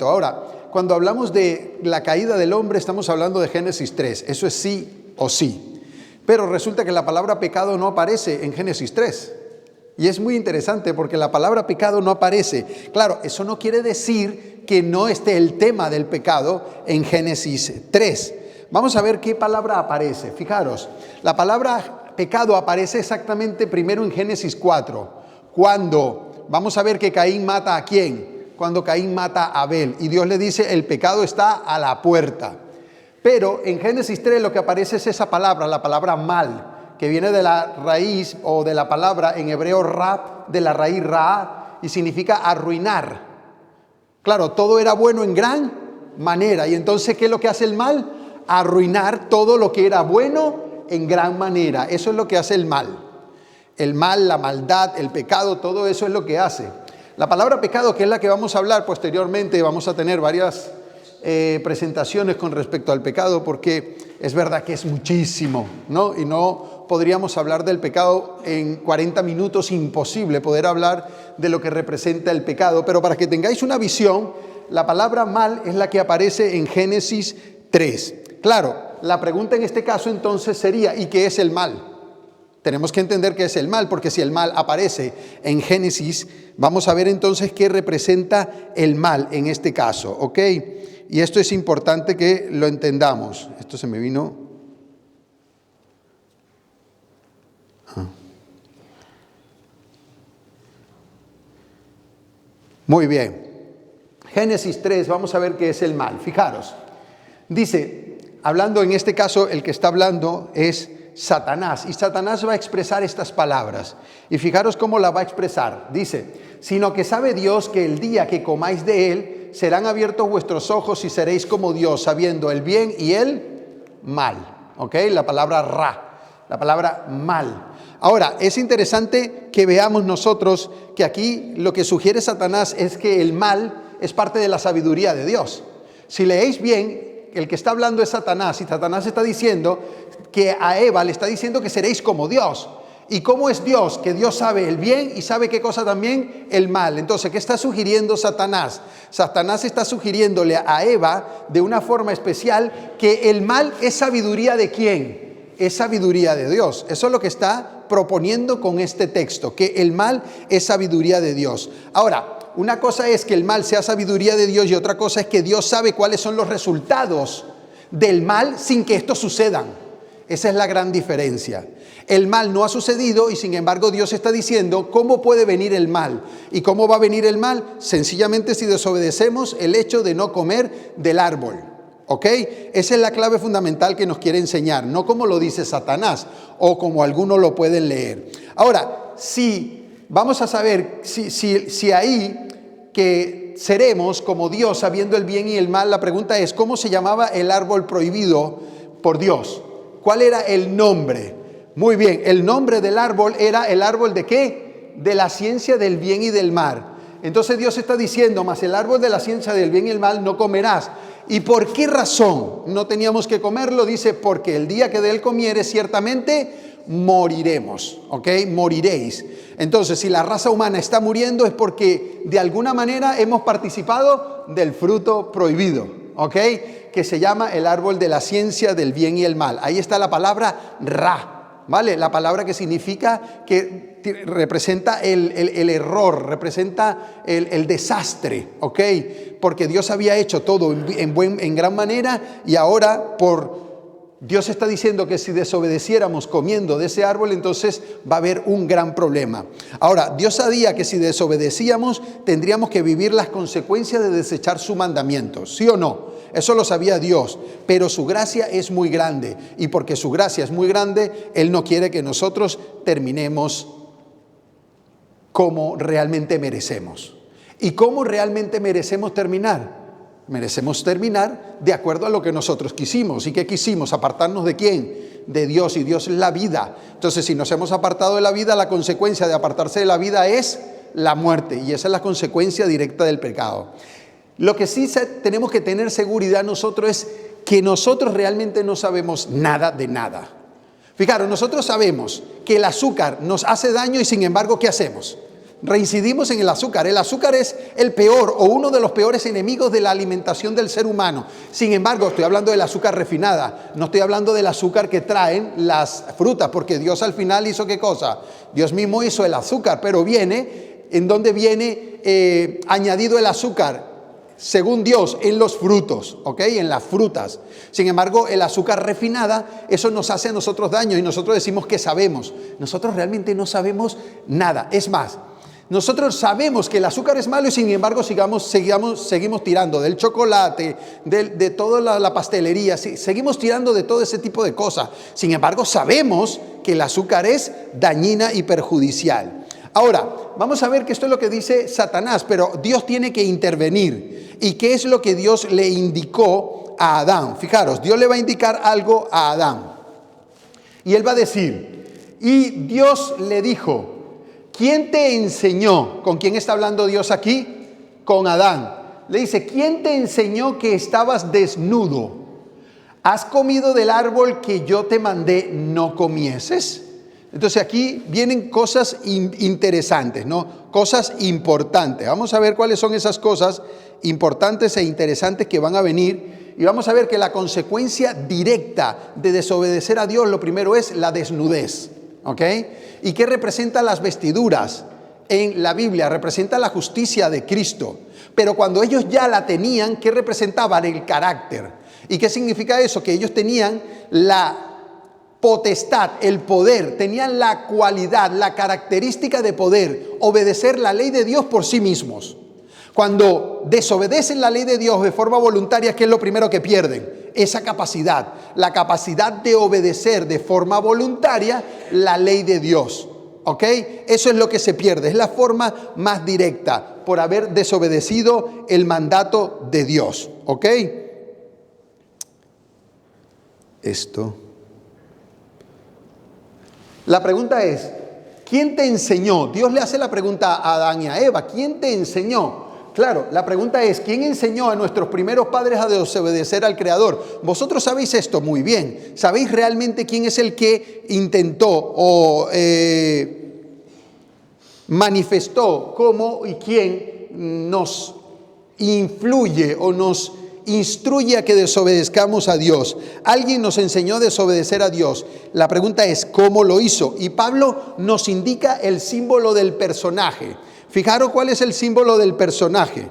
Ahora, cuando hablamos de la caída del hombre, estamos hablando de Génesis 3. Eso es sí o sí. Pero resulta que la palabra pecado no aparece en Génesis 3. Y es muy interesante porque la palabra pecado no aparece. Claro, eso no quiere decir que no esté el tema del pecado en Génesis 3. Vamos a ver qué palabra aparece. Fijaros, la palabra pecado aparece exactamente primero en Génesis 4. Cuando, vamos a ver que Caín mata a quién. Cuando Caín mata a Abel y Dios le dice el pecado está a la puerta. Pero en Génesis 3 lo que aparece es esa palabra, la palabra mal, que viene de la raíz o de la palabra en hebreo ra, de la raíz ra, y significa arruinar. Claro, todo era bueno en gran manera. Y entonces, ¿qué es lo que hace el mal? Arruinar todo lo que era bueno en gran manera. Eso es lo que hace el mal. El mal, la maldad, el pecado, todo eso es lo que hace. La palabra pecado, que es la que vamos a hablar posteriormente, vamos a tener varias presentaciones con respecto al pecado, porque es verdad que es muchísimo, ¿no? Y no podríamos hablar del pecado en 40 minutos, imposible poder hablar de lo que representa el pecado. Pero para que tengáis una visión, la palabra mal es la que aparece en Génesis 3. Claro, la pregunta en este caso entonces sería, ¿y qué es el mal? Tenemos que entender qué es el mal, porque si el mal aparece en Génesis, vamos a ver entonces qué representa el mal en este caso, ¿ok? Y esto es importante que lo entendamos. Esto se me vino. Muy bien. Génesis 3, vamos a ver qué es el mal. Fijaros, dice, hablando en este caso, el que está hablando es Satanás, y Satanás va a expresar estas palabras, y fijaros cómo la va a expresar. Dice, sino que sabe Dios que el día que comáis de él, serán abiertos vuestros ojos y seréis como Dios, sabiendo el bien y el mal. ¿Ok? La palabra ra, la palabra mal. Ahora, es interesante que veamos nosotros que aquí lo que sugiere Satanás es que el mal es parte de la sabiduría de Dios. Si leéis bien, el que está hablando es Satanás, y Satanás está diciendo que a Eva le está diciendo que seréis como Dios. ¿Y cómo es Dios? Que Dios sabe el bien y sabe qué cosa también, el mal. Entonces, ¿qué está sugiriendo Satanás? Satanás está sugiriéndole a Eva de una forma especial que el mal es sabiduría ¿de quién? Es sabiduría de Dios. Eso es lo que está proponiendo con este texto, que el mal es sabiduría de Dios. Ahora, una cosa es que el mal sea sabiduría de Dios y otra cosa es que Dios sabe cuáles son los resultados del mal sin que estos sucedan. Esa es la gran diferencia. El mal no ha sucedido y sin embargo Dios está diciendo cómo puede venir el mal. ¿Y cómo va a venir el mal? Sencillamente si desobedecemos el hecho de no comer del árbol. ¿Ok? Esa es la clave fundamental que nos quiere enseñar, no como lo dice Satanás o como algunos lo pueden leer. Ahora, si vamos a saber si ahí que seremos como Dios sabiendo el bien y el mal, la pregunta es, ¿cómo se llamaba el árbol prohibido por Dios? ¿Cuál era el nombre? Muy bien, el nombre del árbol era el árbol ¿de qué? De la ciencia del bien y del mal. Entonces Dios está diciendo, mas el árbol de la ciencia del bien y el mal no comerás. ¿Y por qué razón no teníamos que comerlo? Dice, porque el día que de él comieres ciertamente moriremos, ¿ok? Moriréis. Entonces, si la raza humana está muriendo es porque de alguna manera hemos participado del fruto prohibido, ¿ok? Que se llama el árbol de la ciencia del bien y el mal. Ahí está la palabra ra, ¿vale? La palabra que significa, que representa el error, representa el desastre, ¿ok? Porque Dios había hecho todo en gran manera y ahora Dios está diciendo que si desobedeciéramos comiendo de ese árbol, entonces va a haber un gran problema. Ahora, Dios sabía que si desobedecíamos tendríamos que vivir las consecuencias de desechar su mandamiento, ¿sí o no? Eso lo sabía Dios, pero su gracia es muy grande y porque su gracia es muy grande, Él no quiere que nosotros terminemos como realmente merecemos. ¿Y cómo realmente merecemos terminar? Merecemos terminar de acuerdo a lo que nosotros quisimos. ¿Y qué quisimos? ¿Apartarnos de quién? De Dios, y Dios es la vida. Entonces, si nos hemos apartado de la vida, la consecuencia de apartarse de la vida es la muerte, y esa es la consecuencia directa del pecado. Lo que sí tenemos que tener seguridad nosotros es que nosotros realmente no sabemos nada de nada. Fijaros, nosotros sabemos que el azúcar nos hace daño y sin embargo, ¿qué hacemos? Reincidimos en el azúcar. El azúcar es el peor o uno de los peores enemigos de la alimentación del ser humano. Sin embargo, estoy hablando del azúcar refinada. No estoy hablando del azúcar que traen las frutas, porque Dios al final hizo ¿qué cosa? Dios mismo hizo el azúcar, pero ¿en dónde viene añadido el azúcar? Según Dios, en los frutos, ¿ok? En las frutas. Sin embargo, el azúcar refinada, eso nos hace a nosotros daño y nosotros decimos que sabemos. Nosotros realmente no sabemos nada. Es más, nosotros sabemos que el azúcar es malo y sin embargo seguimos tirando del chocolate, de toda la pastelería, seguimos tirando de todo ese tipo de cosas. Sin embargo, sabemos que el azúcar es dañina y perjudicial. Ahora, vamos a ver que esto es lo que dice Satanás, pero Dios tiene que intervenir. ¿Y qué es lo que Dios le indicó a Adán? Fijaros, Dios le va a indicar algo a Adán. Y él va a decir, y Dios le dijo, ¿quién te enseñó? ¿Con quién está hablando Dios aquí? Con Adán. Le dice, ¿quién te enseñó que estabas desnudo? ¿Has comido del árbol que yo te mandé no comieses? Entonces aquí vienen cosas interesantes, ¿no? Cosas importantes. Vamos a ver cuáles son esas cosas importantes e interesantes que van a venir. Y vamos a ver que la consecuencia directa de desobedecer a Dios, lo primero es la desnudez, ¿ok? ¿Y qué representan las vestiduras? En la Biblia representa la justicia de Cristo. Pero cuando ellos ya la tenían, ¿qué representaban? El carácter. ¿Y qué significa eso? Que ellos tenían la potestad, el poder, tenían la cualidad, la característica de poder obedecer la ley de Dios por sí mismos. Cuando desobedecen la ley de Dios de forma voluntaria, ¿qué es lo primero que pierden? Esa capacidad, la capacidad de obedecer de forma voluntaria la ley de Dios. ¿Ok? Eso es lo que se pierde, es la forma más directa por haber desobedecido el mandato de Dios. ¿Ok? La pregunta es, ¿quién te enseñó? Dios le hace la pregunta a Adán y a Eva, ¿quién te enseñó? Claro, la pregunta es, ¿quién enseñó a nuestros primeros padres a desobedecer al Creador? Vosotros sabéis esto muy bien. ¿Sabéis realmente quién es el que intentó o manifestó cómo y quién nos influye o nos instruye a que desobedezcamos a Dios? Alguien nos enseñó a desobedecer a Dios. La pregunta es, ¿cómo lo hizo? Y Pablo nos indica el símbolo del personaje. Fijaros cuál es el símbolo del personaje.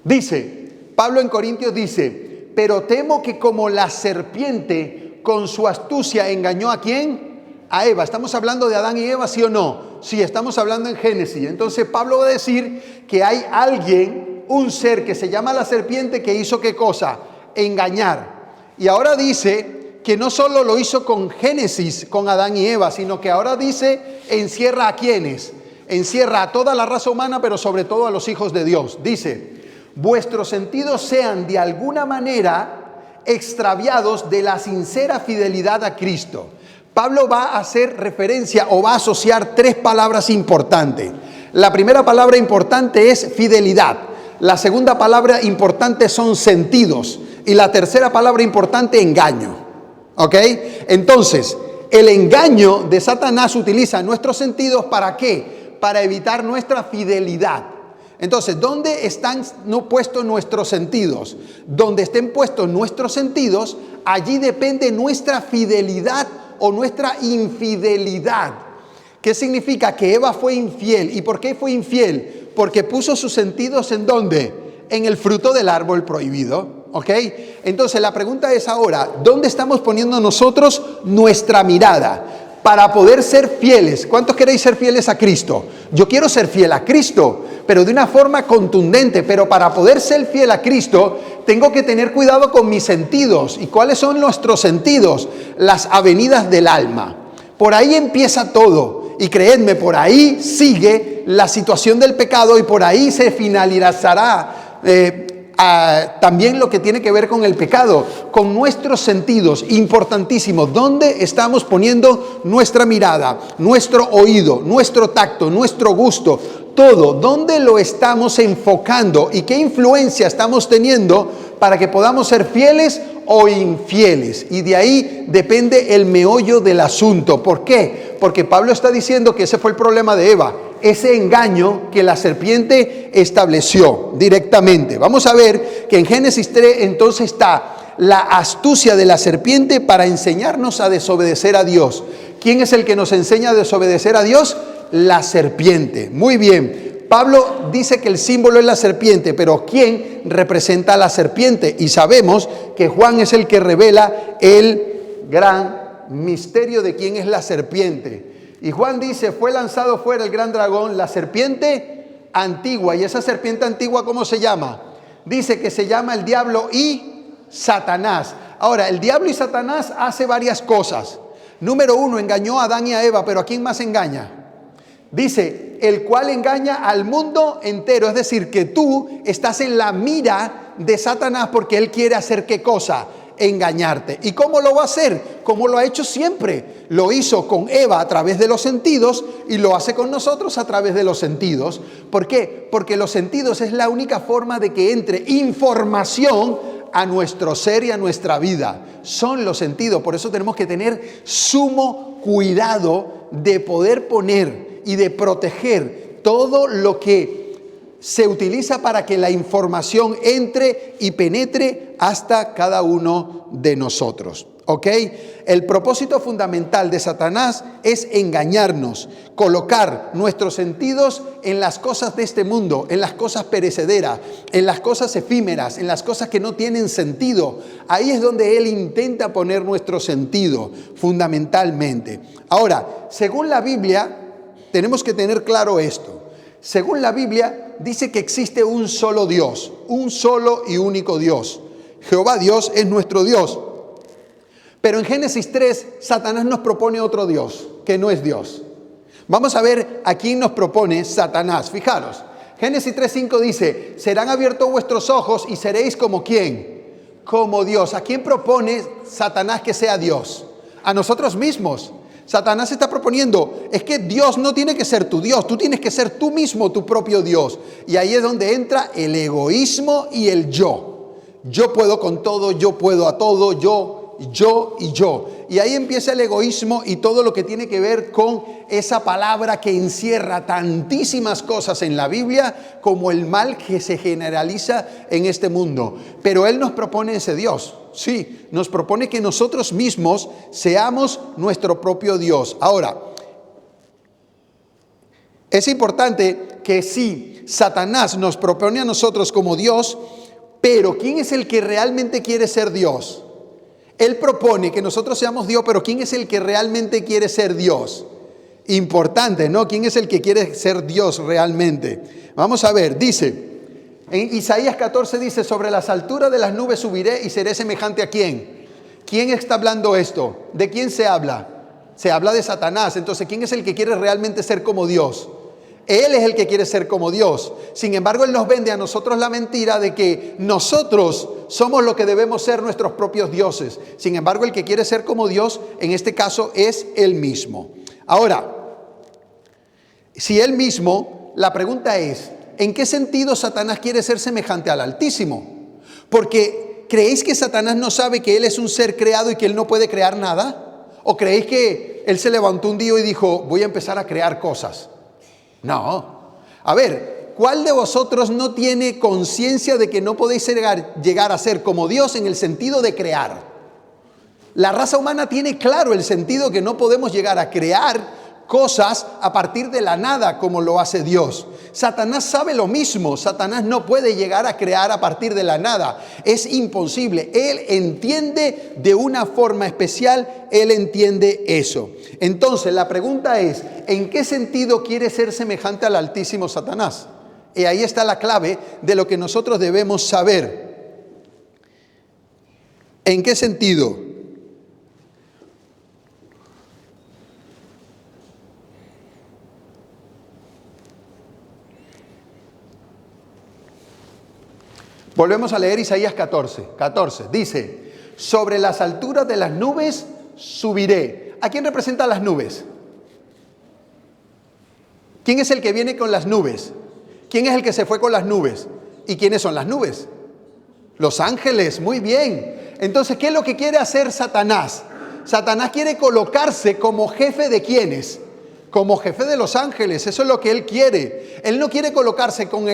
Dice, Pablo en Corintios dice, pero temo que como la serpiente con su astucia engañó ¿a quién? A Eva. ¿Estamos hablando de Adán y Eva, sí o no? Sí, estamos hablando en Génesis. Entonces Pablo va a decir que hay alguien, un ser que se llama la serpiente, que hizo ¿qué cosa? Engañar. Y ahora dice que no solo lo hizo con Génesis, con Adán y Eva, sino que ahora dice, encierra ¿a quiénes? Encierra a toda la raza humana, pero sobre todo a los hijos de Dios. Dice, vuestros sentidos sean de alguna manera extraviados de la sincera fidelidad a Cristo. Pablo va a hacer referencia o va a asociar tres palabras importantes. La primera palabra importante es fidelidad. La segunda palabra importante son sentidos. Y la tercera palabra importante, engaño. ¿Ok? Entonces, el engaño de Satanás utiliza nuestros sentidos ¿para qué? Para evitar nuestra fidelidad. Entonces, ¿dónde están puestos nuestros sentidos? Donde estén puestos nuestros sentidos, allí depende nuestra fidelidad o nuestra infidelidad. ¿Qué significa? Que Eva fue infiel. ¿Y por qué fue infiel? Porque puso sus sentidos ¿en dónde? En el fruto del árbol prohibido. ¿Ok? Entonces la pregunta es ahora, ¿dónde estamos poniendo nosotros nuestra mirada para poder ser fieles? ¿Cuántos queréis ser fieles a Cristo? Yo quiero ser fiel a Cristo, pero de una forma contundente. Pero para poder ser fiel a Cristo, tengo que tener cuidado con mis sentidos. ¿Y cuáles son nuestros sentidos? Las avenidas del alma. Por ahí empieza todo. Y creedme, por ahí sigue la situación del pecado y por ahí se finalizará también lo que tiene que ver con el pecado, con nuestros sentidos, importantísimo. ¿Dónde estamos poniendo nuestra mirada, nuestro oído, nuestro tacto, nuestro gusto? Todo, ¿dónde lo estamos enfocando y qué influencia estamos teniendo para que podamos ser fieles o infieles? Y de ahí depende el meollo del asunto. ¿Por qué? Porque Pablo está diciendo que ese fue el problema de Eva, ese engaño que la serpiente estableció directamente. Vamos a ver que en Génesis 3 entonces está la astucia de la serpiente para enseñarnos a desobedecer a Dios. ¿Quién es el que nos enseña a desobedecer a Dios? La serpiente. Muy bien. Pablo dice que el símbolo es la serpiente, pero ¿quién representa a la serpiente? Y sabemos que Juan es el que revela el gran misterio de quién es la serpiente. Y Juan dice, fue lanzado fuera el gran dragón, la serpiente antigua. ¿Y esa serpiente antigua cómo se llama? Dice que se llama el diablo y Satanás. Ahora, el diablo y Satanás hace varias cosas. Número 1, engañó a Adán y a Eva, pero ¿a quién más engaña? Dice, el cual engaña al mundo entero. Es decir, que tú estás en la mira de Satanás porque él quiere hacer ¿qué cosa? Engañarte. ¿Y cómo lo va a hacer? Como lo ha hecho siempre. Lo hizo con Eva a través de los sentidos y lo hace con nosotros a través de los sentidos. ¿Por qué? Porque los sentidos es la única forma de que entre información a nuestro ser y a nuestra vida. Son los sentidos. Por eso tenemos que tener sumo cuidado de poder poner y de proteger todo lo que se utiliza para que la información entre y penetre hasta cada uno de nosotros. ¿Ok? El propósito fundamental de Satanás es engañarnos, colocar nuestros sentidos en las cosas de este mundo, en las cosas perecederas, en las cosas efímeras, en las cosas que no tienen sentido. Ahí es donde él intenta poner nuestro sentido, fundamentalmente. Ahora, según la Biblia, tenemos que tener claro esto. Según la Biblia, dice que existe un solo Dios, un solo y único Dios. Jehová Dios es nuestro Dios. Pero en Génesis 3, Satanás nos propone otro Dios, que no es Dios. Vamos a ver a quién nos propone Satanás. Fijaros, Génesis 3:5 dice, serán abiertos vuestros ojos y seréis como ¿quién? Como Dios. ¿A quién propone Satanás que sea Dios? A nosotros mismos. Satanás está proponiendo, es que Dios no tiene que ser tu Dios, tú tienes que ser tú mismo tu propio Dios. Y ahí es donde entra el egoísmo y el yo. Yo puedo con todo, yo puedo a todo, yo. Y ahí empieza el egoísmo y todo lo que tiene que ver con esa palabra que encierra tantísimas cosas en la Biblia como el mal que se generaliza en este mundo. Pero Él nos propone ese Dios. Sí, nos propone que nosotros mismos seamos nuestro propio Dios. Ahora, es importante que sí, Satanás nos propone a nosotros como Dios, pero ¿quién es el que realmente quiere ser Dios? Él propone que nosotros seamos Dios, pero ¿quién es el que realmente quiere ser Dios? Importante, ¿no? ¿Quién es el que quiere ser Dios realmente? Vamos a ver, dice, en Isaías 14 dice, sobre las alturas de las nubes subiré y seré semejante ¿a quién? ¿Quién está hablando esto? ¿De quién se habla? Se habla de Satanás. Entonces, ¿quién es el que quiere realmente ser como Dios? Él es el que quiere ser como Dios. Sin embargo, Él nos vende a nosotros la mentira de que nosotros somos lo que debemos ser nuestros propios dioses. Sin embargo, el que quiere ser como Dios, en este caso, es Él mismo. Ahora, si Él mismo, la pregunta es, ¿en qué sentido Satanás quiere ser semejante al Altísimo? Porque ¿creéis que Satanás no sabe que Él es un ser creado y que Él no puede crear nada? ¿O creéis que Él se levantó un día y dijo, voy a empezar a crear cosas? No. A ver, ¿cuál de vosotros no tiene conciencia de que no podéis llegar a ser como Dios en el sentido de crear? La raza humana tiene claro el sentido que no podemos llegar a crear cosas a partir de la nada como lo hace Dios. Satanás sabe lo mismo. Satanás no puede llegar a crear a partir de la nada. Es imposible. Él entiende de una forma especial, él entiende eso. Entonces la pregunta es, ¿en qué sentido quiere ser semejante al Altísimo Satanás? Y ahí está la clave de lo que nosotros debemos saber. ¿En qué sentido? Volvemos a leer Isaías 14. Dice, sobre las alturas de las nubes subiré. ¿A quién representa las nubes? ¿Quién es el que viene con las nubes? ¿Quién es el que se fue con las nubes? ¿Y quiénes son las nubes? Los ángeles, muy bien. Entonces, ¿qué es lo que quiere hacer Satanás? Satanás quiere colocarse como jefe de ¿quiénes? Como jefe de los ángeles. Eso es lo que él quiere. Él no quiere colocarse como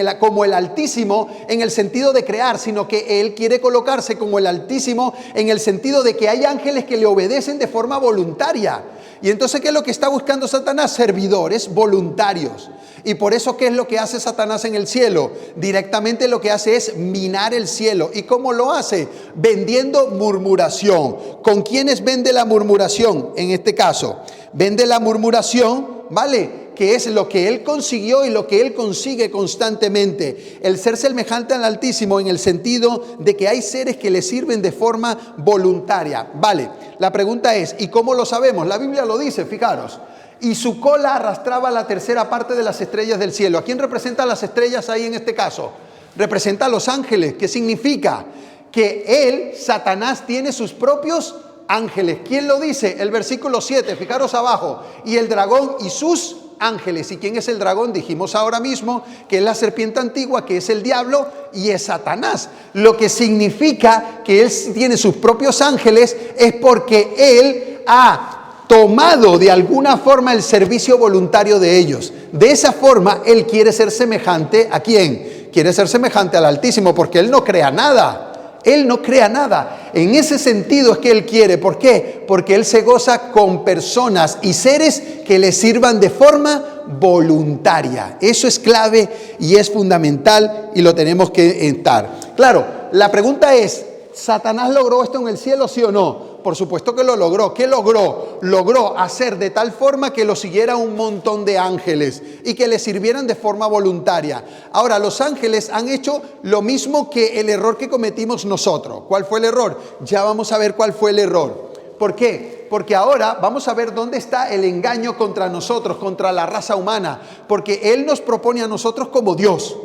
el Altísimo en el sentido de crear, sino que él quiere colocarse como el Altísimo en el sentido de que hay ángeles que le obedecen de forma voluntaria. Y entonces, ¿qué es lo que está buscando Satanás? Servidores voluntarios. Y por eso, ¿qué es lo que hace Satanás en el cielo? Directamente lo que hace es minar el cielo. ¿Y cómo lo hace? Vendiendo murmuración. ¿Con quiénes vende la murmuración? En este caso, vende la murmuración, ¿vale? Que es lo que él consiguió y lo que él consigue constantemente. El ser semejante al Altísimo en el sentido de que hay seres que le sirven de forma voluntaria. Vale, la pregunta es, ¿y cómo lo sabemos? La Biblia lo dice, fijaros. Y su cola arrastraba la tercera parte de las estrellas del cielo. ¿A quién representa las estrellas ahí en este caso? Representa a los ángeles. ¿Qué significa? Que él, Satanás, tiene sus propios ángeles. ¿Quién lo dice? El versículo 7, fijaros abajo. Y el dragón y sus ángeles. ¿Y quién es el dragón? Dijimos ahora mismo que es la serpiente antigua, que es el diablo y es Satanás. Lo que significa que él tiene sus propios ángeles es porque él ha tomado de alguna forma el servicio voluntario de ellos. De esa forma, él quiere ser semejante ¿a quién? Quiere ser semejante al Altísimo, porque él no crea nada. Él no crea nada. En ese sentido es que él quiere. ¿Por qué? Porque él se goza con personas y seres que le sirvan de forma voluntaria. Eso es clave y es fundamental y lo tenemos que estar. Claro, la pregunta es, ¿Satanás logró esto en el cielo, sí o no? Por supuesto que lo logró. ¿Qué logró? Logró hacer de tal forma que lo siguiera un montón de ángeles y que le sirvieran de forma voluntaria. Ahora, los ángeles han hecho lo mismo que el error que cometimos nosotros. ¿Cuál fue el error? Ya vamos a ver cuál fue el error. ¿Por qué? Porque ahora vamos a ver dónde está el engaño contra nosotros, contra la raza humana. Porque Él nos propone a nosotros como Dios.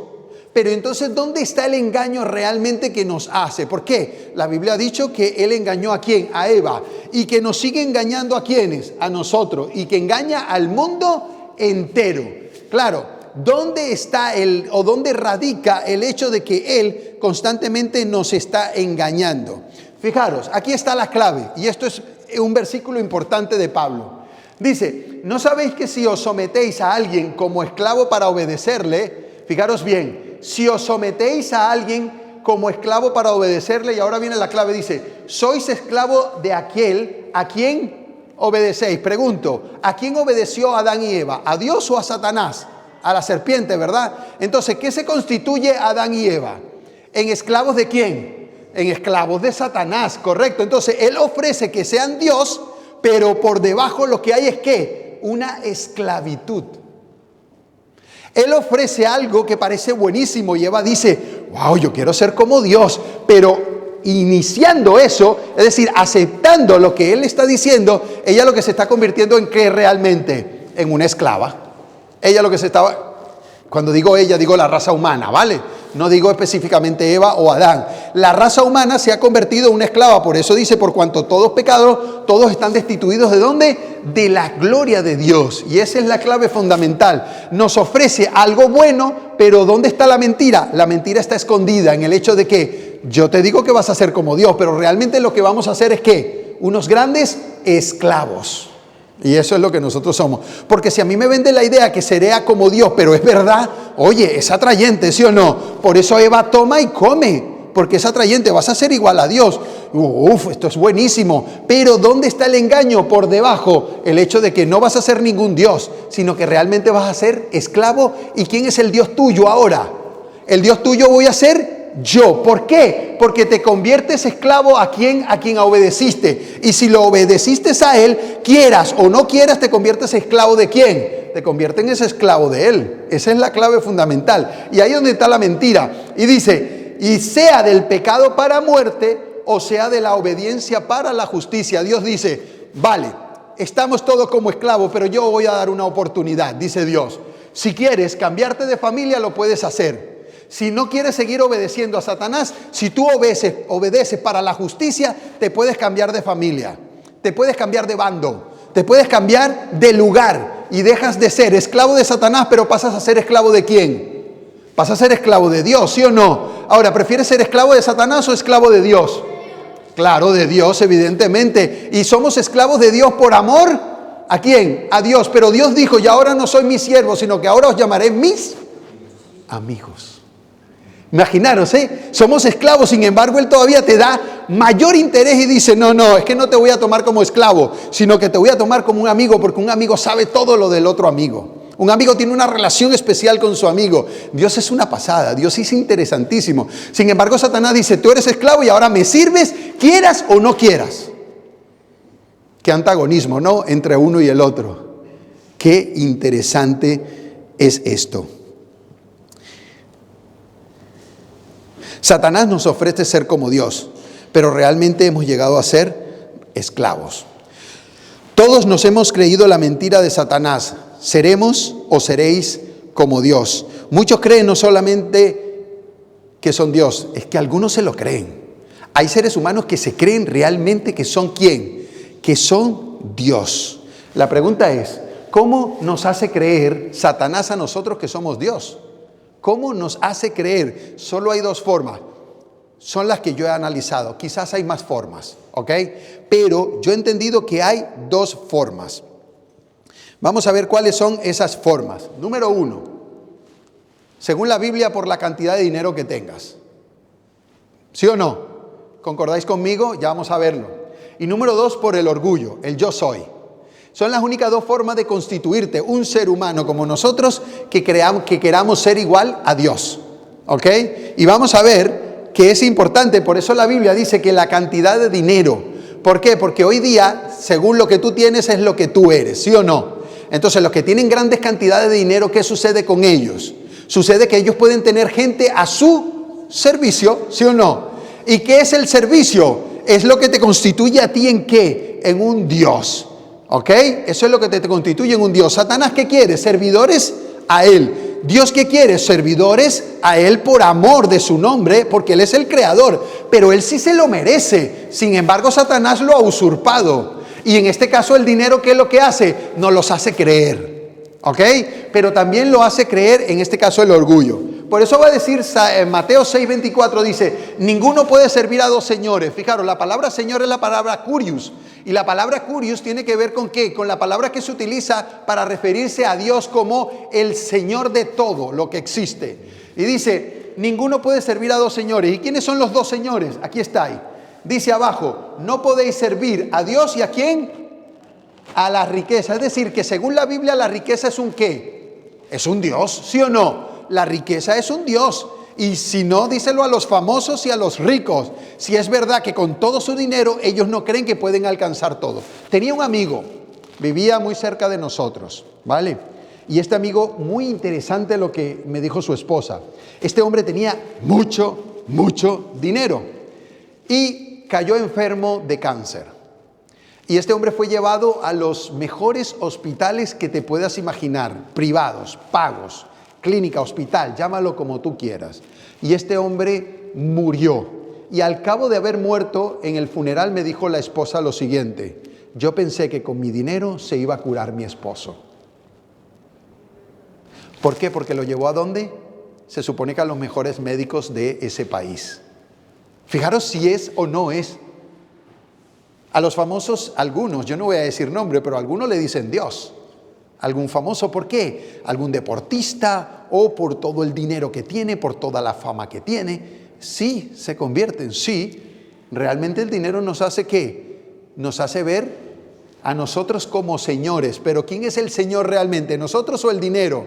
Pero entonces, ¿dónde está el engaño realmente que nos hace? ¿Por qué? La Biblia ha dicho que Él engañó ¿a quién? A Eva. Y que nos sigue engañando ¿a quiénes? A nosotros. Y que engaña al mundo entero. Claro, ¿dónde está dónde radica el hecho de que Él constantemente nos está engañando? Fijaros, aquí está la clave. Y esto es un versículo importante de Pablo. Dice, ¿no sabéis que si os sometéis a alguien como esclavo para obedecerle? Fijaros bien. Si os sometéis a alguien como esclavo para obedecerle, y ahora viene la clave, dice, sois esclavo de aquel a quien obedecéis. Pregunto, ¿a quién obedeció Adán y Eva? ¿A Dios o a Satanás? A la serpiente, ¿verdad? Entonces, ¿qué se constituye Adán y Eva? ¿En esclavos de quién? En esclavos de Satanás, correcto. Entonces, él ofrece que sean Dios, pero por debajo lo que hay es ¿qué? Una esclavitud. Él ofrece algo que parece buenísimo y Eva dice, wow, yo quiero ser como Dios, pero iniciando eso, es decir, aceptando lo que Él está diciendo, ella lo que se está convirtiendo en ¿qué realmente? En una esclava. Ella lo que se estaba, cuando digo ella, digo la raza humana, ¿vale? No digo específicamente Eva o Adán. La raza humana se ha convertido en una esclava, por eso dice, por cuanto todos pecados, todos están destituidos ¿de dónde? De la gloria de Dios. Y esa es la clave fundamental. Nos ofrece algo bueno, pero ¿dónde está la mentira? La mentira está escondida en el hecho de que yo te digo que vas a ser como Dios, pero realmente lo que vamos a hacer es ¿qué? Unos grandes esclavos. Y eso es lo que nosotros somos. Porque si a mí me vende la idea que seré como Dios, pero es verdad, oye, es atrayente, ¿sí o no? Por eso Eva toma y come, porque es atrayente, vas a ser igual a Dios. Uf, esto es buenísimo. Pero ¿dónde está el engaño? Por debajo, el hecho de que no vas a ser ningún Dios, sino que realmente vas a ser esclavo. ¿Y quién es el Dios tuyo ahora? El Dios tuyo voy a ser yo. ¿Por qué? Porque te conviertes esclavo a quien obedeciste. Y si lo obedeciste a Él, quieras o no quieras, te conviertes esclavo de ¿quién? Te conviertes en ese esclavo de Él. Esa es la clave fundamental. Y ahí es donde está la mentira. Y dice, y sea del pecado para muerte, o sea de la obediencia para la justicia. Dios dice, vale, estamos todos como esclavos, pero yo voy a dar una oportunidad, dice Dios. Si quieres cambiarte de familia, lo puedes hacer. Si no quieres seguir obedeciendo a Satanás, si tú obedeces para la justicia, te puedes cambiar de familia, te puedes cambiar de bando, te puedes cambiar de lugar y dejas de ser esclavo de Satanás, pero pasas a ser esclavo de ¿quién? Pasas a ser esclavo de Dios, ¿sí o no? Ahora, ¿prefieres ser esclavo de Satanás o esclavo de Dios? Claro, de Dios, evidentemente. Y somos esclavos de Dios por amor. ¿A quién? A Dios. Pero Dios dijo, y ahora no soy mis siervos, sino que ahora os llamaré mis amigos. Imaginaros, somos esclavos, sin embargo, Él todavía te da mayor interés y dice, no, es que no te voy a tomar como esclavo, sino que te voy a tomar como un amigo, porque un amigo sabe todo lo del otro amigo. Un amigo tiene una relación especial con su amigo. Dios es una pasada, Dios es interesantísimo. Sin embargo, Satanás dice, tú eres esclavo y ahora me sirves, quieras o no quieras. Qué antagonismo, ¿no? Entre uno y el otro. Qué interesante es esto. Satanás nos ofrece ser como Dios, pero realmente hemos llegado a ser esclavos. Todos nos hemos creído la mentira de Satanás. Seremos o seréis como Dios. Muchos creen no solamente que son Dios, es que algunos se lo creen. Hay seres humanos que se creen realmente que son ¿quién? Que son Dios. La pregunta es, ¿cómo nos hace creer Satanás a nosotros que somos Dios? ¿Cómo nos hace creer? Solo hay dos formas. Son las que yo he analizado. Quizás hay más formas, ¿ok? Pero yo he entendido que hay dos formas. Vamos a ver cuáles son esas formas. Número 1, según la Biblia, por la cantidad de dinero que tengas. ¿Sí o no? ¿Concordáis conmigo? Ya vamos a verlo. Y número 2, por el orgullo, el yo soy. Son las únicas dos formas de constituirte un ser humano como nosotros que queramos ser igual a Dios. ¿Ok? Y vamos a ver que es importante, por eso la Biblia dice que la cantidad de dinero. ¿Por qué? Porque hoy día, según lo que tú tienes, es lo que tú eres, ¿sí o no? Entonces, los que tienen grandes cantidades de dinero, ¿qué sucede con ellos? Sucede que ellos pueden tener gente a su servicio, ¿sí o no? ¿Y qué es el servicio? Es lo que te constituye a ti ¿en qué? En un Dios. ¿Ok? Eso es lo que te constituye en un Dios. ¿Satanás qué quiere? Servidores a Él. ¿Dios qué quiere? Servidores a Él por amor de su nombre, porque Él es el creador. Pero Él sí se lo merece. Sin embargo, Satanás lo ha usurpado. Y en este caso el dinero, ¿qué es lo que hace? Nos los hace creer. ¿Ok? Pero también lo hace creer, en este caso, el orgullo. Por eso va a decir Mateo 6:24, dice, ninguno puede servir a dos señores. Fijaros, la palabra señor es la palabra curious. Y la palabra curious tiene que ver con ¿qué? Con la palabra que se utiliza para referirse a Dios como el Señor de todo lo que existe. Y dice, ninguno puede servir a dos señores. ¿Y quiénes son los dos señores? Aquí está ahí. Dice abajo, no podéis servir a Dios y ¿a quién? A la riqueza. Es decir, que según la Biblia la riqueza es un ¿qué? Es un Dios, ¿sí o no? La riqueza es un Dios. Y si no, díselo a los famosos y a los ricos. Si es verdad que con todo su dinero ellos no creen que pueden alcanzar todo. Tenía un amigo, vivía muy cerca de nosotros, ¿vale? Y este amigo, muy interesante lo que me dijo su esposa. Este hombre tenía mucho dinero y cayó enfermo de cáncer. Y este hombre fue llevado a los mejores hospitales que te puedas imaginar, privados, pagos. Clínica, hospital, llámalo como tú quieras. Y este hombre murió. Y al cabo de haber muerto, en el funeral me dijo la esposa lo siguiente: yo pensé que con mi dinero se iba a curar mi esposo. ¿Por qué? Porque lo llevó ¿a dónde? Se supone que a los mejores médicos de ese país. Fijaros si es o no es. A los famosos, algunos, yo no voy a decir nombre, pero algunos le dicen Dios. Algún famoso, ¿por qué? Algún deportista o por todo el dinero que tiene, por toda la fama que tiene. Sí, se convierten, sí. Realmente el dinero nos hace ¿qué? Nos hace ver a nosotros como señores. Pero ¿quién es el Señor realmente? ¿Nosotros o el dinero?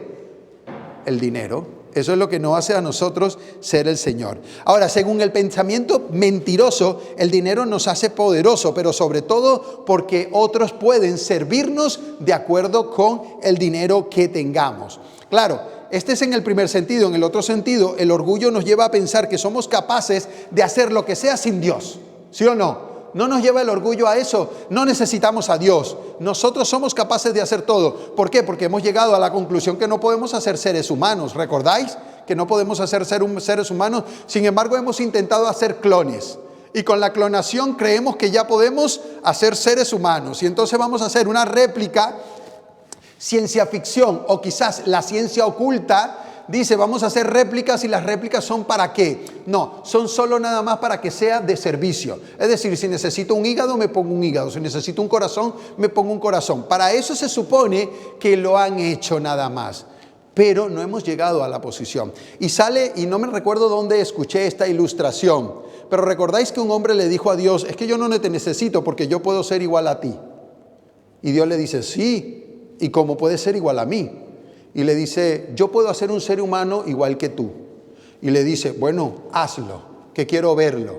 El dinero. Eso es lo que nos hace a nosotros ser el Señor. Ahora, según el pensamiento mentiroso, el dinero nos hace poderoso, pero sobre todo porque otros pueden servirnos de acuerdo con el dinero que tengamos. Claro, este es en el primer sentido. En el otro sentido, el orgullo nos lleva a pensar que somos capaces de hacer lo que sea sin Dios. ¿Sí o no? ¿No nos lleva el orgullo a eso? No necesitamos a Dios. Nosotros somos capaces de hacer todo. ¿Por qué? Porque hemos llegado a la conclusión que no podemos hacer seres humanos. ¿Recordáis? Que no podemos hacer seres humanos. Sin embargo, hemos intentado hacer clones. Y con la clonación creemos que ya podemos hacer seres humanos. Y entonces vamos a hacer una réplica, ciencia ficción o quizás la ciencia oculta dice, vamos a hacer réplicas, y las réplicas son ¿para qué? No, son solo nada más para que sea de servicio. Es decir, si necesito un hígado, me pongo un hígado. Si necesito un corazón, me pongo un corazón. Para eso se supone que lo han hecho nada más. Pero no hemos llegado a la posición. Y sale, y no me recuerdo dónde escuché esta ilustración, pero recordáis que un hombre le dijo a Dios, es que yo no te necesito porque yo puedo ser igual a ti. Y Dios le dice, sí, ¿y cómo puedes ser igual a mí? Y le dice, yo puedo hacer un ser humano igual que tú. Y le dice, bueno, hazlo, que quiero verlo.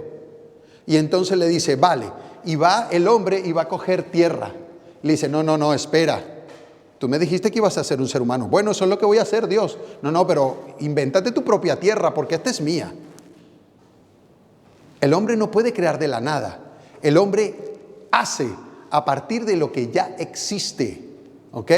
Y entonces le dice, vale. Y va el hombre y va a coger tierra. Le dice, no, espera. Tú me dijiste que ibas a ser un ser humano. Bueno, eso es lo que voy a hacer, Dios. No, pero invéntate tu propia tierra porque esta es mía. El hombre no puede crear de la nada. El hombre hace a partir de lo que ya existe. ¿Ok?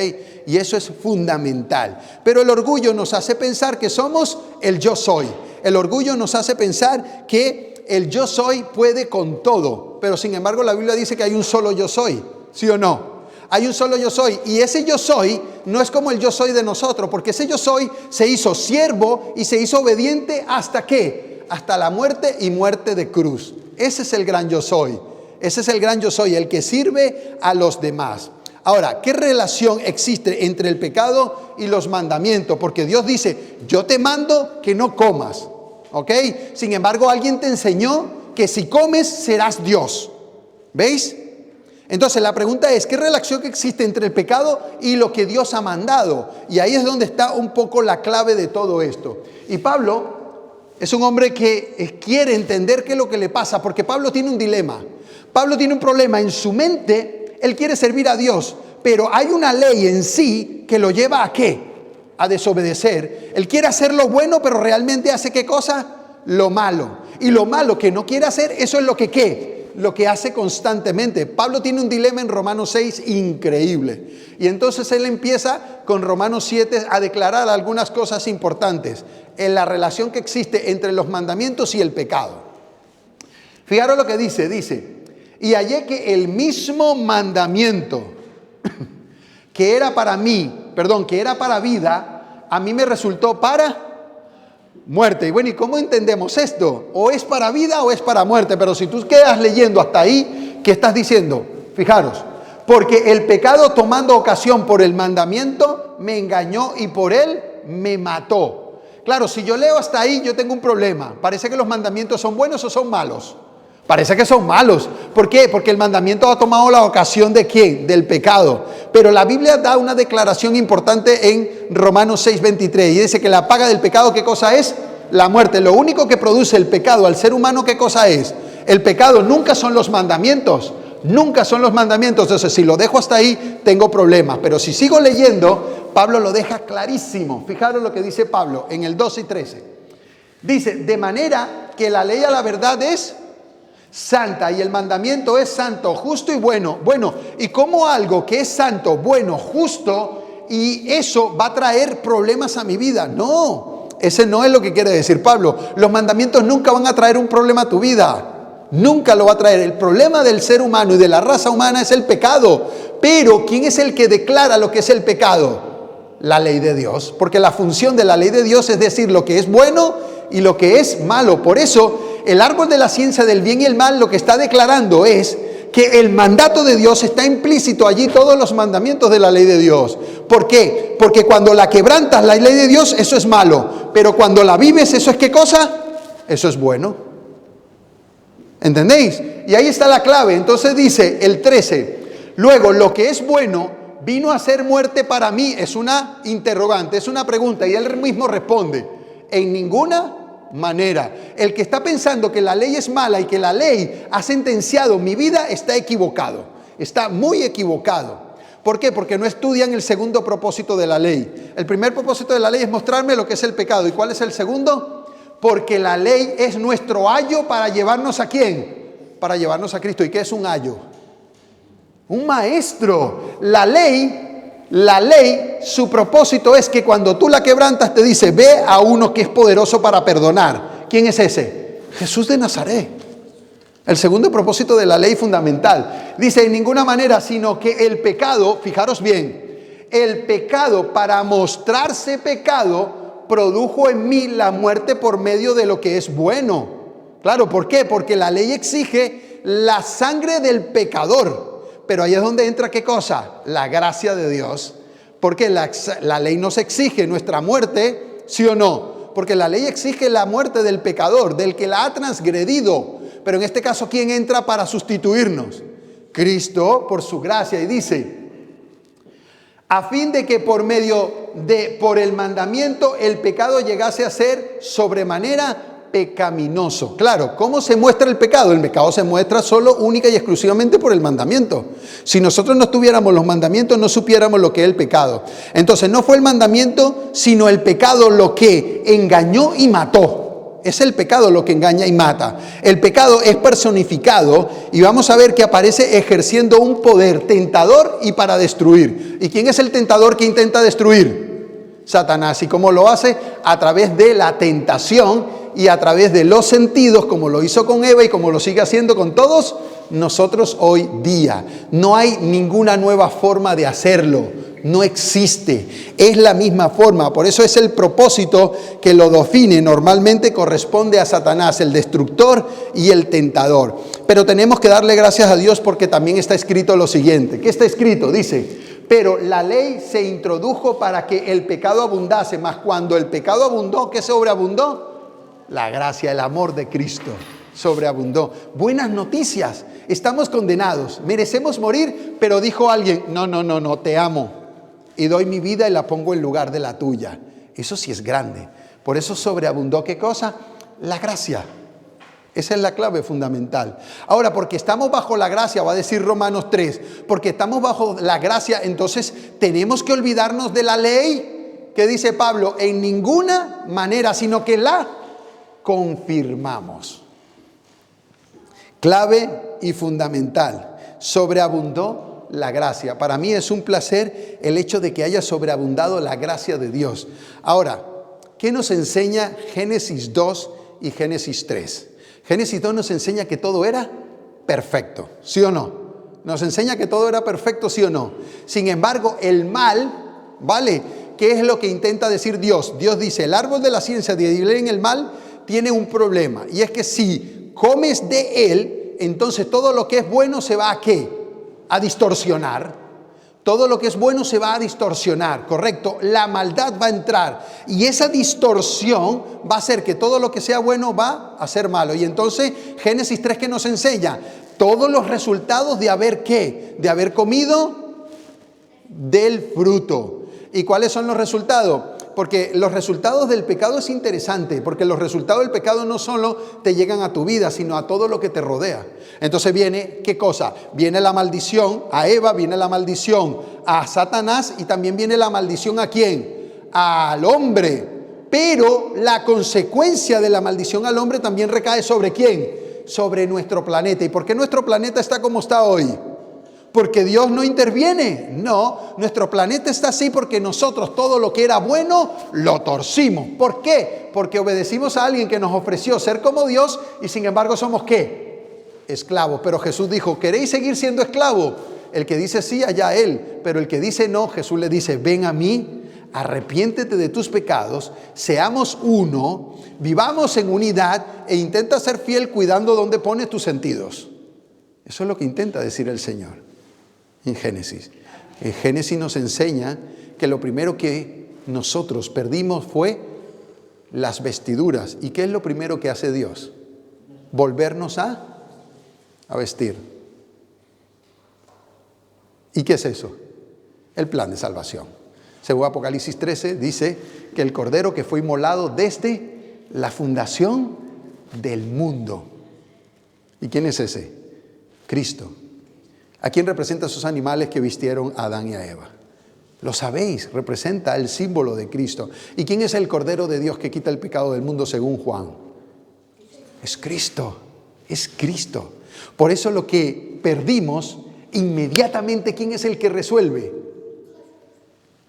Y eso es fundamental. Pero el orgullo nos hace pensar que somos el yo soy. El orgullo nos hace pensar que el yo soy puede con todo. Pero sin embargo la Biblia dice que hay un solo yo soy. ¿Sí o no? Hay un solo yo soy. Y ese yo soy no es como el yo soy de nosotros. Porque ese yo soy se hizo siervo y se hizo obediente ¿hasta qué? Hasta la muerte y muerte de cruz. Ese es el gran yo soy. Ese es el gran yo soy, el que sirve a los demás. Ahora, ¿qué relación existe entre el pecado y los mandamientos? Porque Dios dice, yo te mando que no comas, ¿ok? Sin embargo, alguien te enseñó que si comes serás Dios, ¿veis? Entonces la pregunta es, ¿qué relación existe entre el pecado y lo que Dios ha mandado? Y ahí es donde está un poco la clave de todo esto. Y Pablo es un hombre que quiere entender qué es lo que le pasa, porque Pablo tiene un dilema. Pablo tiene un problema en su mente. Él quiere servir a Dios, pero hay una ley en sí que lo lleva ¿a qué? A desobedecer. Él quiere hacer lo bueno, pero realmente hace ¿qué cosa? Lo malo. Y lo malo que no quiere hacer, eso es lo que ¿qué? Lo que hace constantemente. Pablo tiene un dilema en Romanos 6 increíble. Y entonces él empieza con Romanos 7 a declarar algunas cosas importantes en la relación que existe entre los mandamientos y el pecado. Fijaros lo que dice, y hallé que el mismo mandamiento que era para vida, a mí me resultó para muerte. Y bueno, ¿y cómo entendemos esto? O es para vida o es para muerte. Pero si tú quedas leyendo hasta ahí, ¿qué estás diciendo? Fijaros, porque el pecado tomando ocasión por el mandamiento me engañó y por él me mató. Claro, si yo leo hasta ahí, yo tengo un problema. Parece que los mandamientos son buenos o son malos. Parece que son malos. ¿Por qué? Porque el mandamiento ha tomado la ocasión ¿de quién? Del pecado. Pero la Biblia da una declaración importante en Romanos 6:23 y dice que la paga del pecado, ¿qué cosa es? La muerte. Lo único que produce el pecado al ser humano, ¿qué cosa es? El pecado nunca son los mandamientos. Nunca son los mandamientos. Entonces, si lo dejo hasta ahí, tengo problemas. Pero si sigo leyendo, Pablo lo deja clarísimo. Fijaros lo que dice Pablo en el 12 y 13. Dice, de manera que la ley a la verdad es santa y el mandamiento es santo, justo y bueno. Bueno, ¿y cómo algo que es santo, bueno, justo y eso va a traer problemas a mi vida? No, ese no es lo que quiere decir Pablo. Los mandamientos nunca van a traer un problema a tu vida. Nunca lo va a traer. El problema del ser humano y de la raza humana es el pecado. Pero ¿quién es el que declara lo que es el pecado? La ley de Dios. Porque la función de la ley de Dios es decir lo que es bueno y lo que es malo. Por eso el árbol de la ciencia del bien y el mal lo que está declarando es que el mandato de Dios está implícito allí, todos los mandamientos de la ley de Dios. ¿Por qué? Porque cuando la quebrantas, la ley de Dios, eso es malo. Pero cuando la vives, ¿eso es qué cosa? Eso es bueno. ¿Entendéis? Y ahí está la clave. Entonces dice el 13, luego lo que es bueno vino a ser muerte para mí. Es una interrogante, es una pregunta y él mismo responde, en ninguna manera. El que está pensando que la ley es mala y que la ley ha sentenciado mi vida está equivocado, está muy equivocado. ¿Por qué? Porque no estudian el segundo propósito de la ley. El primer propósito de la ley es mostrarme lo que es el pecado. ¿Y cuál es el segundo? Porque la ley es nuestro ayo para llevarnos ¿a quién? Para llevarnos a Cristo. ¿Y qué es un ayo? Un maestro. La ley, su propósito es que cuando tú la quebrantas te dice, ve a uno que es poderoso para perdonar. ¿Quién es ese? Jesús de Nazaret. El segundo propósito de la ley fundamental. Dice, en ninguna manera, sino que el pecado, fijaros bien, el pecado para mostrarse pecado, produjo en mí la muerte por medio de lo que es bueno. Claro, ¿por qué? Porque la ley exige la sangre del pecador. Pero ahí es donde entra ¿qué cosa? La gracia de Dios. Porque la ley nos exige nuestra muerte, ¿sí o no? Porque la ley exige la muerte del pecador, del que la ha transgredido. Pero en este caso, ¿quién entra para sustituirnos? Cristo, por su gracia. Y dice, a fin de que por el mandamiento, el pecado llegase a ser sobremanera pecaminoso. Claro, ¿cómo se muestra el pecado? El pecado se muestra solo, única y exclusivamente por el mandamiento. Si nosotros no tuviéramos los mandamientos, no supiéramos lo que es el pecado. Entonces, no fue el mandamiento, sino el pecado lo que engañó y mató. Es el pecado lo que engaña y mata. El pecado es personificado y vamos a ver que aparece ejerciendo un poder tentador y para destruir. ¿Y quién es el tentador que intenta destruir? Satanás. ¿Y cómo lo hace? A través de la tentación y a través de los sentidos, como lo hizo con Eva y como lo sigue haciendo con todos nosotros hoy día. No hay ninguna nueva forma de hacerlo. No existe, es la misma forma. Por eso es el propósito que lo define. Normalmente corresponde a Satanás, el destructor y el tentador. Pero tenemos que darle gracias a Dios porque también está escrito lo siguiente. ¿Qué está escrito? Dice, pero la ley se introdujo para que el pecado abundase, mas cuando el pecado abundó, ¿qué sobreabundó? La gracia, el amor de Cristo sobreabundó. Buenas noticias, estamos condenados, merecemos morir, pero dijo alguien, no, te amo. Y doy mi vida y la pongo en lugar de la tuya. Eso sí es grande. Por eso sobreabundó, ¿qué cosa? La gracia. Esa es la clave fundamental. Ahora, porque estamos bajo la gracia, va a decir Romanos 3, porque estamos bajo la gracia, entonces tenemos que olvidarnos de la ley, que dice Pablo, en ninguna manera, sino que la confirmamos. Clave y fundamental. Sobreabundó la gracia. Para mí es un placer el hecho de que haya sobreabundado la gracia de Dios. Ahora, ¿qué nos enseña Génesis 2 y Génesis 3? Génesis 2 nos enseña que todo era perfecto, ¿sí o no? Nos enseña que todo era perfecto, ¿sí o no? Sin embargo, el mal, ¿vale? ¿Qué es lo que intenta decir Dios? Dios dice, el árbol de la ciencia de vivir en el mal tiene un problema. Y es que si comes de él, entonces todo lo que es bueno se va a ¿qué? A distorsionar. Todo lo que es bueno se va a distorsionar, correcto. La maldad va a entrar y esa distorsión va a hacer que todo lo que sea bueno va a ser malo. Y entonces Génesis 3 ¿qué nos enseña? Todos los resultados de haber ¿qué? De haber comido del fruto. ¿Y cuáles son los resultados? Porque los resultados del pecado es interesante, porque los resultados del pecado no solo te llegan a tu vida, sino a todo lo que te rodea. Entonces viene, ¿qué cosa? Viene la maldición a Eva, viene la maldición a Satanás y también viene la maldición ¿a quién? Al hombre. Pero la consecuencia de la maldición al hombre también recae ¿sobre quién? Sobre nuestro planeta. ¿Y por qué nuestro planeta está como está hoy? Porque Dios no interviene. No, nuestro planeta está así porque nosotros todo lo que era bueno lo torcimos. ¿Por qué? Porque obedecimos a alguien que nos ofreció ser como Dios y sin embargo somos ¿qué? Esclavos. Pero Jesús dijo, ¿queréis seguir siendo esclavos? El que dice sí, allá él. Pero el que dice no, Jesús le dice, ven a mí, arrepiéntete de tus pecados, seamos uno, vivamos en unidad e intenta ser fiel cuidando donde pones tus sentidos. Eso es lo que intenta decir el Señor. En Génesis. En Génesis nos enseña que lo primero que nosotros perdimos fue las vestiduras. ¿Y qué es lo primero que hace Dios? Volvernos a vestir. ¿Y qué es eso? El plan de salvación. Según Apocalipsis 13 dice que el Cordero que fue inmolado desde la fundación del mundo. ¿Y quién es ese? Cristo. ¿A quién representa esos animales que vistieron a Adán y a Eva? Lo sabéis, representa el símbolo de Cristo. ¿Y quién es el Cordero de Dios que quita el pecado del mundo según Juan? Es Cristo, es Cristo. Por eso lo que perdimos, inmediatamente, ¿quién es el que resuelve?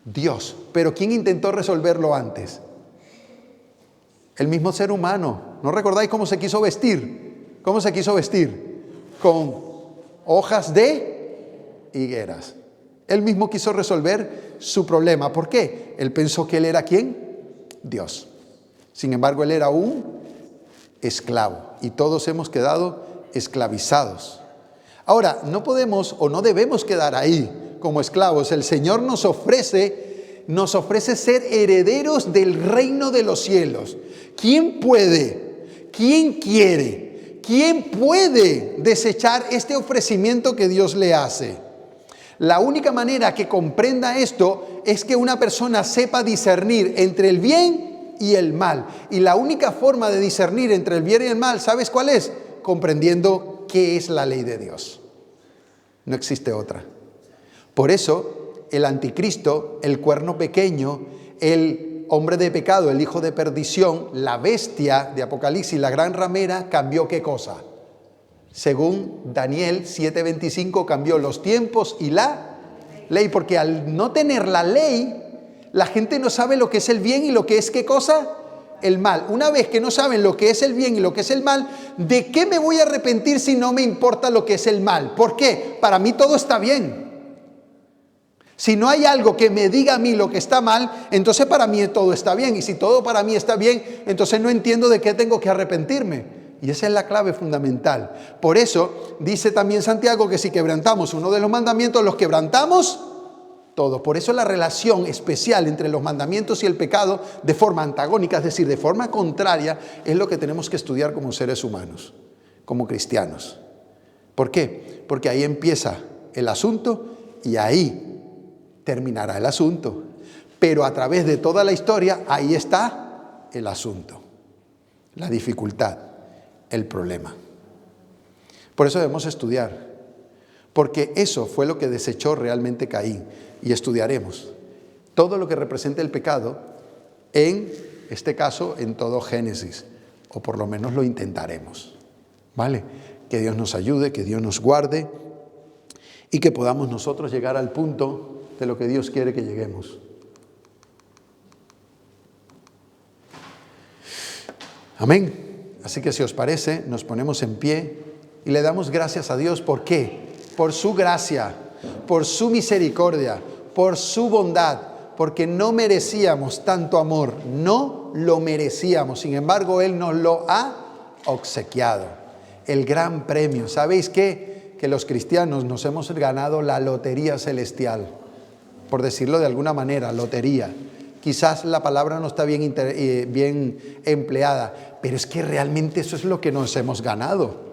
Dios. Pero ¿quién intentó resolverlo antes? El mismo ser humano. ¿No recordáis cómo se quiso vestir? ¿Cómo se quiso vestir? Con hojas de higueras. Él mismo quiso resolver su problema. ¿Por qué? Él pensó que él era ¿quién? Dios. Sin embargo, él era un esclavo y todos hemos quedado esclavizados. Ahora, no podemos o no debemos quedar ahí como esclavos. El Señor nos ofrece ser herederos del reino de los cielos. ¿Quién puede? ¿Quién quiere? ¿Quién puede desechar este ofrecimiento que Dios le hace? La única manera que comprenda esto es que una persona sepa discernir entre el bien y el mal. Y la única forma de discernir entre el bien y el mal, ¿sabes cuál es? Comprendiendo qué es la ley de Dios. No existe otra. Por eso, el anticristo, el cuerno pequeño, el hombre de pecado, el hijo de perdición, la bestia de Apocalipsis, la gran ramera, cambió ¿qué cosa? Según Daniel 7:25, cambió los tiempos y la ley, porque al no tener la ley, la gente no sabe lo que es el bien y lo que es ¿qué cosa? El mal. Una vez que no saben lo que es el bien y lo que es el mal, ¿de qué me voy a arrepentir si no me importa lo que es el mal? ¿Por qué? Para mí todo está bien. Si no hay algo que me diga a mí lo que está mal, entonces para mí todo está bien. Y si todo para mí está bien, entonces no entiendo de qué tengo que arrepentirme. Y esa es la clave fundamental. Por eso dice también Santiago que si quebrantamos uno de los mandamientos, los quebrantamos todos. Por eso la relación especial entre los mandamientos y el pecado de forma antagónica, es decir, de forma contraria, es lo que tenemos que estudiar como seres humanos, como cristianos. ¿Por qué? Porque ahí empieza el asunto y ahí terminará el asunto. Pero a través de toda la historia, ahí está el asunto, la dificultad, el problema. Por eso debemos estudiar, porque eso fue lo que desechó realmente Caín. Y estudiaremos todo lo que representa el pecado, en este caso, en todo Génesis, o por lo menos lo intentaremos. ¿Vale? Que Dios nos ayude, que Dios nos guarde y que podamos nosotros llegar al punto de lo que Dios quiere que lleguemos. Amén. Así que si os parece, nos ponemos en pie y le damos gracias a Dios. ¿Por qué? Por su gracia, por su misericordia, por su bondad, porque no merecíamos tanto amor, no lo merecíamos. Sin embargo, Él nos lo ha obsequiado. El gran premio. ¿Sabéis qué? Que los cristianos nos hemos ganado la lotería celestial. Por decirlo de alguna manera, lotería. Quizás la palabra no está bien empleada, pero es que realmente eso es lo que nos hemos ganado.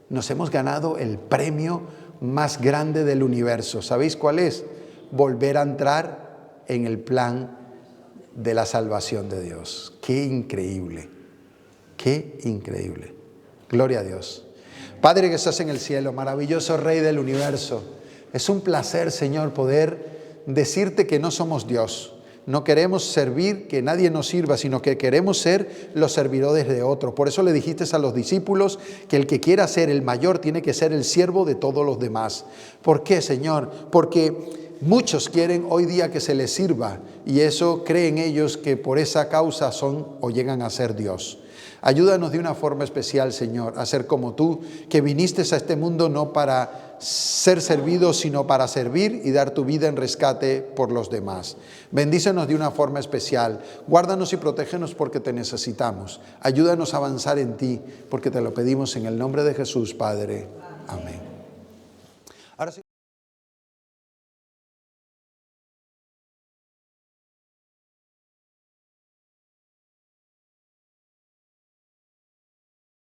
Nos hemos ganado el premio más grande del universo. ¿Sabéis cuál es? Volver a entrar en el plan de la salvación de Dios. ¡Qué increíble! ¡Qué increíble! Gloria a Dios. Padre que estás en el cielo, maravilloso Rey del universo, es un placer, Señor, poder decirte que no somos Dios. No queremos servir, que nadie nos sirva, sino que queremos ser los servidores de otro. Por eso le dijiste a los discípulos que el que quiera ser el mayor tiene que ser el siervo de todos los demás. ¿Por qué, Señor? Porque muchos quieren hoy día que se les sirva y eso creen ellos que por esa causa son o llegan a ser Dios. Ayúdanos de una forma especial, Señor, a ser como tú, que viniste a este mundo no para ser servido, sino para servir y dar tu vida en rescate por los demás. Bendícenos de una forma especial. Guárdanos y protégenos porque te necesitamos. Ayúdanos a avanzar en ti, porque te lo pedimos en el nombre de Jesús, Padre. Amén.